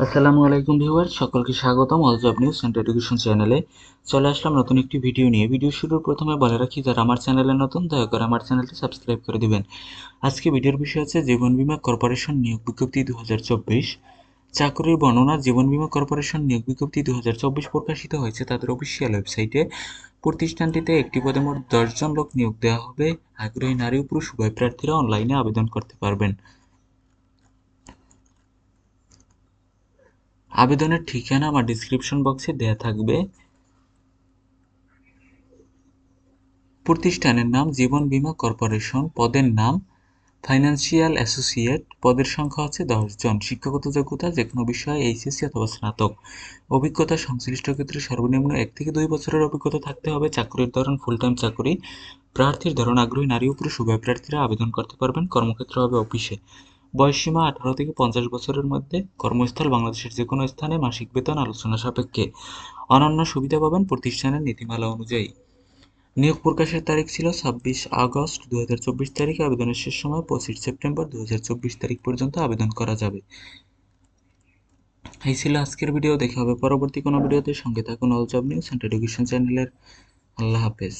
আসসালামু আলাইকুম ভিউয়ার, সকলকে স্বাগতম all job news centre education চ্যানেলে। চলে আসলাম নতুন একটি ভিডিও নিয়ে। ভিডিও শুরুর প্রথমে বলে রাখি, যারা আমার চ্যানেলে নতুন দয়া করে আমার চ্যানেলটি সাবস্ক্রাইব করে দিবেন। আজকে ভিডিওর বিষয় হচ্ছে জীবন বীমা কর্পোরেশন নিয়োগ বিজ্ঞপ্তি 2024। চাকরির বর্ণনা। জীবন বীমা কর্পোরেশন নিয়োগ বিজ্ঞপ্তি 2024 প্রকাশিত হয়েছে তাদের অফিসিয়াল ওয়েবসাইটে। প্রতিষ্ঠানটিতে একটি পদে মোট 10 জন লোক নিয়োগ দেওয়া হবে। আগ্রহী নারী ও পুরুষ উভয় প্রার্থীরা অনলাইনে আবেদন করতে পারবেন। আবেদনের ঠিকানা আমার ডিসক্রিপশন বক্সে দেয়া থাকবে। প্রতিষ্ঠানের নাম জীবন বীমা কর্পোরেশন। পদের নাম ফাইন্যান্সিয়াল অ্যাসোসিয়েট। পদের সংখ্যা হচ্ছে 10 জন। শিক্ষাগত যোগ্যতা যে কোনো বিষয়ে এইচএসসি অথবা স্নাতক। অভিজ্ঞতা সংশ্লিষ্ট ক্ষেত্রে সর্বনিম্ন 1 থেকে 2 বছরের অভিজ্ঞতা থাকতে হবে। চাকরির ধরন ফুল টাইম চাকরি। প্রার্থীর ধরন আগ্রহী নারী ও পুরুষ উভয় প্রার্থীরা আবেদন করতে পারবেন। কর্মক্ষেত্র হবে অফিসে। বয়সসীমা 18 থেকে 50 বছরের মধ্যে। কর্মস্থল বাংলাদেশের যে কোনো স্থানে। মাসিক বেতন আলোচনা সাপেক্ষে। অন্যান্য সুবিধা পাবেন প্রতিষ্ঠানের নীতিমালা অনুযায়ী। নিয়োগ প্রকাশের তারিখ ছিল 26 আগস্ট 2024 তারিখ। আবেদনের শেষ সময় 25 সেপ্টেম্বর 2024 তারিখ পর্যন্ত আবেদন করা যাবে। এই ছিল আজকের ভিডিও। দেখা হবে পরবর্তী কোনো ভিডিওতে। সঙ্গে থাকুন all job news and education চ্যানেলের। আল্লাহ হাফেজ।